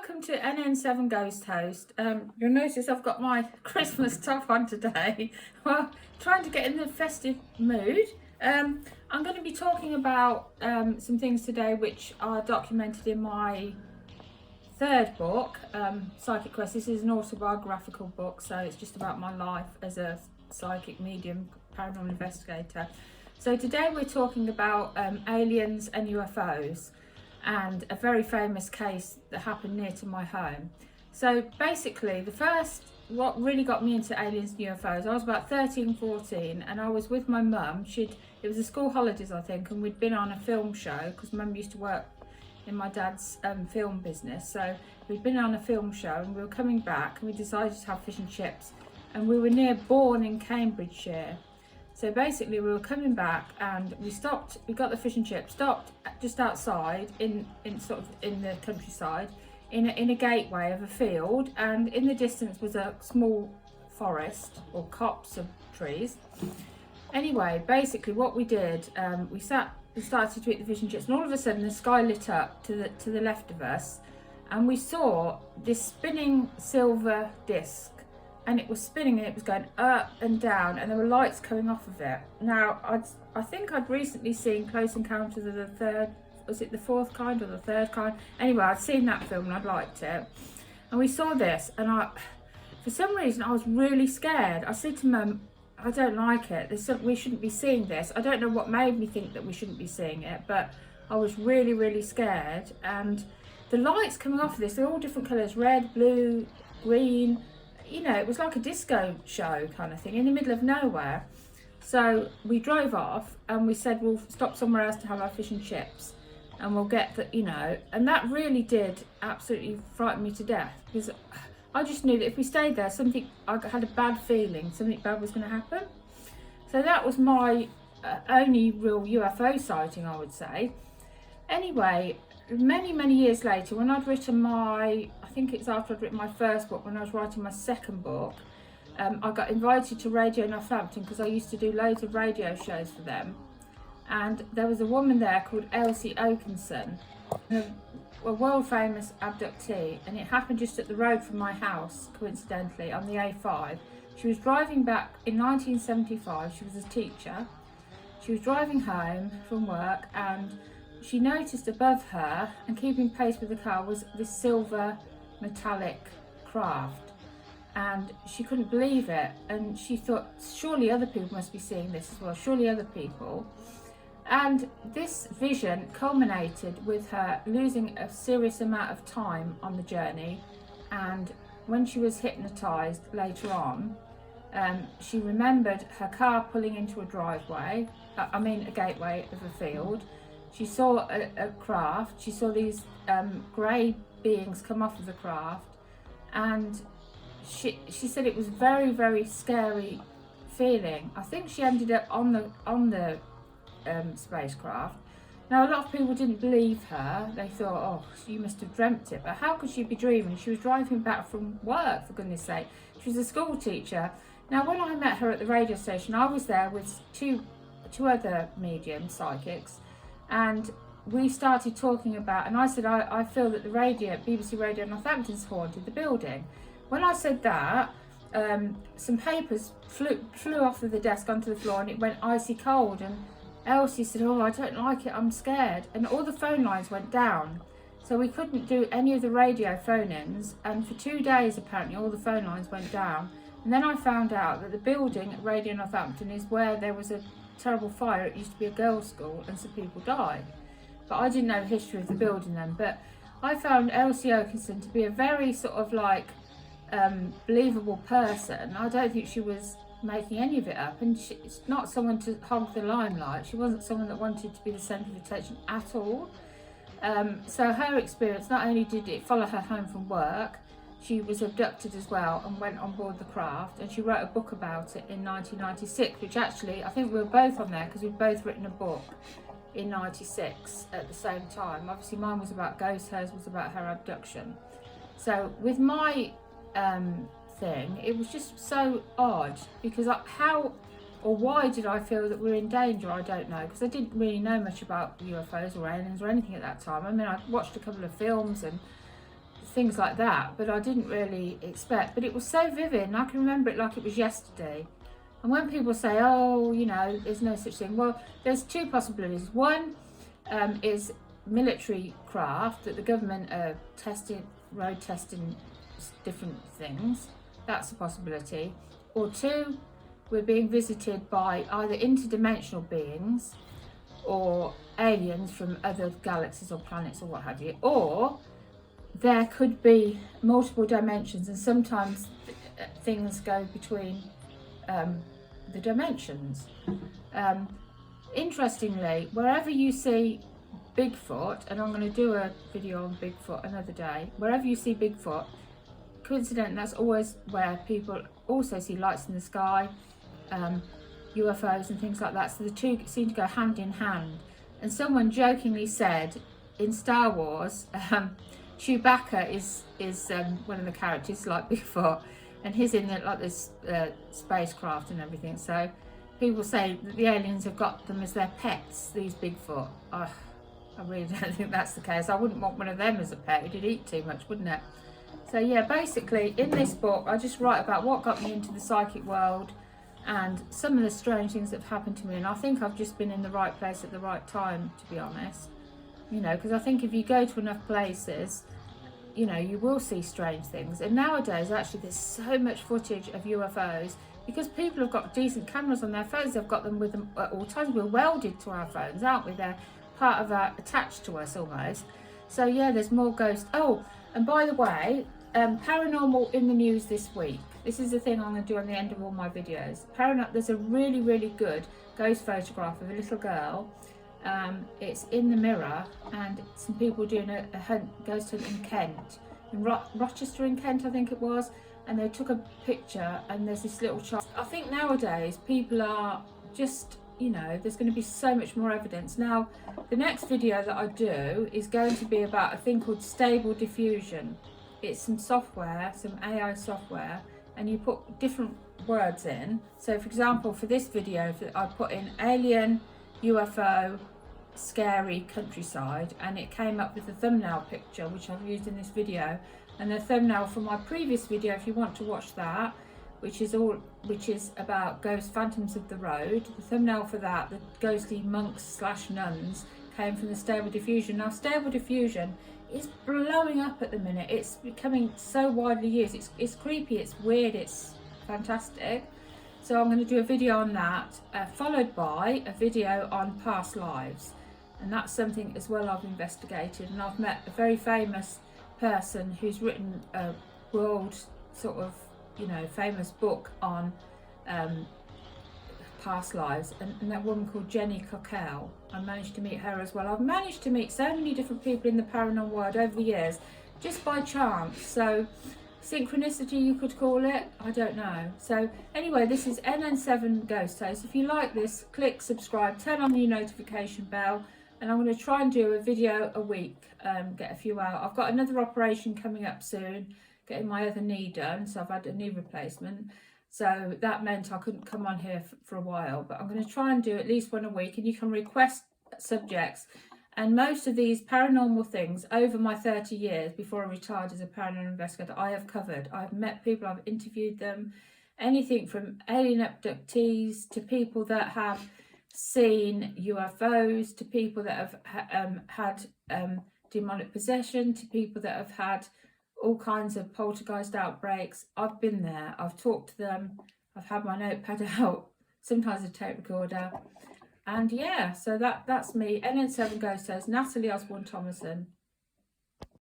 welcome to NN7 Ghost Host. You'll notice I've got my Christmas stuff on today. Well, trying to get in the festive mood. I'm going to be talking about some things today which are documented in my third book, Psychic Quest. This is an autobiographical book, so it's just about my life as a psychic medium, paranormal investigator. So today we're talking about aliens and UFOs, and a very famous case that happened near to my home. So basically, what really got me into aliens and UFOs, I was about 13, 14, and I was with my mum. It was the school holidays, I think, and we'd been on a film show, because mum used to work in my dad's film business. So we'd been on a film show, and we were coming back, and we decided to have fish and chips, and we were near Bourne in Cambridgeshire. So basically we were coming back and we got the fish and chips, stopped just outside in the countryside, in a gateway of a field, and in the distance was a small forest or copse of trees. Anyway, basically what we did, we started to eat the fish and chips, and all of a sudden the sky lit up to the left of us, and we saw this spinning silver disc. And it was spinning, and it was going up and down, and there were lights coming off of it. Now, I think I'd recently seen Close Encounters of the fourth kind or the third kind? Anyway, I'd seen that film and I'd liked it. And we saw this, and for some reason, I was really scared. I said to Mum, I don't like it. We shouldn't be seeing this. I don't know what made me think that we shouldn't be seeing it, but I was really, really scared. And the lights coming off of this, they're all different colours, red, blue, green. You know, it was like a disco show kind of thing in the middle of nowhere. So we drove off and we said we'll stop somewhere else to have our fish and chips, and we'll get and that really did absolutely frighten me to death, because I just knew that if we stayed there, I had a bad feeling something bad was going to happen. So that was my only real UFO sighting, I would say. Anyway, many years later, when I'd written I think it's after I'd written my first book, when I was writing my second book, I got invited to Radio Northampton, because I used to do loads of radio shows for them, and there was a woman there called Elsie Oakenson, a world famous abductee, and it happened just at the road from my house, coincidentally, on the A5. She was driving back in 1975, she was a teacher. She was driving home from work, and she noticed above her, and keeping pace with the car, was this silver metallic craft, and she couldn't believe it, and she thought surely other people must be seeing this as well, surely other people. And this vision culminated with her losing a serious amount of time on the journey, and when she was hypnotized later on, she remembered her car pulling into a gateway of a field. She saw a craft, she saw these grey beings come off of the craft, and she said it was very, very scary feeling. I think she ended up on the spacecraft. Now, a lot of people didn't believe her. They thought, oh, you must have dreamt it. But how could she be dreaming? She was driving back from work, for goodness sake. She was a school teacher. Now, when I met her at the radio station, I was there with two other mediums, psychics, and we started talking about, and I said, I feel that the BBC Radio Northampton's haunted the building. When I said that, some papers flew off of the desk onto the floor, and it went icy cold, and Elsie said, oh, I don't like it, I'm scared. And all the phone lines went down. So we couldn't do any of the radio phone-ins, and for 2 days, apparently, all the phone lines went down. And then I found out that the building at Radio Northampton is where there was a terrible fire. It used to be a girls' school, and some people died. But I didn't know the history of the building then. But I found Elsie Oakenson to be a very sort of believable person. I don't think she was making any of it up, and she's not someone to hog the limelight. She wasn't someone that wanted to be the centre of attention at all. So her experience, not only did it follow her home from work, she was abducted as well and went on board the craft, and she wrote a book about it in 1996, which actually I think we were both on there, because we'd both written a book in 96 at the same time. Obviously mine was about ghosts, hers was about her abduction. So with my thing, it was just so odd, because why did I feel that we were in danger? I don't know, because I didn't really know much about UFOs or aliens or anything at that time. I mean, I watched a couple of films and things like that, but I didn't really expect. But it was so vivid, and I can remember it like it was yesterday. And when people say, oh, you know, there's no such thing, well, there's two possibilities. One is military craft that the government are testing, road testing different things. That's a possibility. Or two, we're being visited by either interdimensional beings or aliens from other galaxies or planets or what have you. Or there could be multiple dimensions, and sometimes things go between the dimensions. Interestingly, wherever you see Bigfoot, and I'm going to do a video on Bigfoot another day, wherever you see Bigfoot, coincidentally, that's always where people also see lights in the sky, UFOs and things like that. So the two seem to go hand in hand. And someone jokingly said in Star Wars, Chewbacca is one of the characters like Bigfoot, and he's in like this spacecraft and everything. So people say that the aliens have got them as their pets, these Bigfoot. I really don't think that's the case. I wouldn't want one of them as a pet. It'd eat too much, wouldn't it? So yeah, basically in this book I just write about what got me into the psychic world and some of the strange things that have happened to me, and I think I've just been in the right place at the right time, to be honest. You know, because I think if you go to enough places, you know, you will see strange things. And nowadays actually there's so much footage of UFOs because people have got decent cameras on their phones. They've got them with them at all times. We're welded to our phones, aren't we? They're part of our, attached to us almost. So yeah, there's more ghosts. Oh, and by the way, paranormal in the news this week. This is the thing I'm going to do on the end of all my videos. There's a really, really good ghost photograph of a little girl. It's in the Mirror, and some people doing a ghost hunt in Kent, in Rochester in Kent, I think it was, and they took a picture, and there's this little child. I think nowadays people are just, you know, there's going to be so much more evidence. Now, the next video that I do is going to be about a thing called Stable Diffusion. It's some software, some AI software, and you put different words in. So for example, for this video, I put in alien, UFO, scary countryside, and it came up with the thumbnail picture which I've used in this video, and the thumbnail from my previous video, if you want to watch that, which is about ghost phantoms of the road, the thumbnail for that, the ghostly monks / nuns, came from the Stable Diffusion. Now Stable Diffusion is blowing up at the minute. It's becoming so widely used. It's creepy, it's weird, it's fantastic. So I'm going to do a video on that, followed by a video on past lives, and that's something as well I've investigated. And I've met a very famous person who's written a world sort of, you know, famous book on past lives, and that woman called Jenny Cockell. I managed to meet her as well. I've managed to meet so many different people in the paranormal world over the years, just by chance. So synchronicity, you could call it, I don't know. So anyway, this is NN7 Ghost Tales. If you like this, click subscribe, turn on your notification bell, and I'm going to try and do a video a week, get a few out. I've got another operation coming up soon, getting my other knee done, so I've had a knee replacement. So that meant I couldn't come on here for a while, but I'm going to try and do at least one a week, and you can request subjects. And most of these paranormal things over my 30 years before I retired as a paranormal investigator, I have covered. I've met people, I've interviewed them, anything from alien abductees to people that have seen UFOs, to people that have had demonic possession, to people that have had all kinds of poltergeist outbreaks. I've been there, I've talked to them, I've had my notepad out, sometimes a tape recorder. And yeah, so that's me, NN7 Ghost Tales, Natalie Osborne Thomason.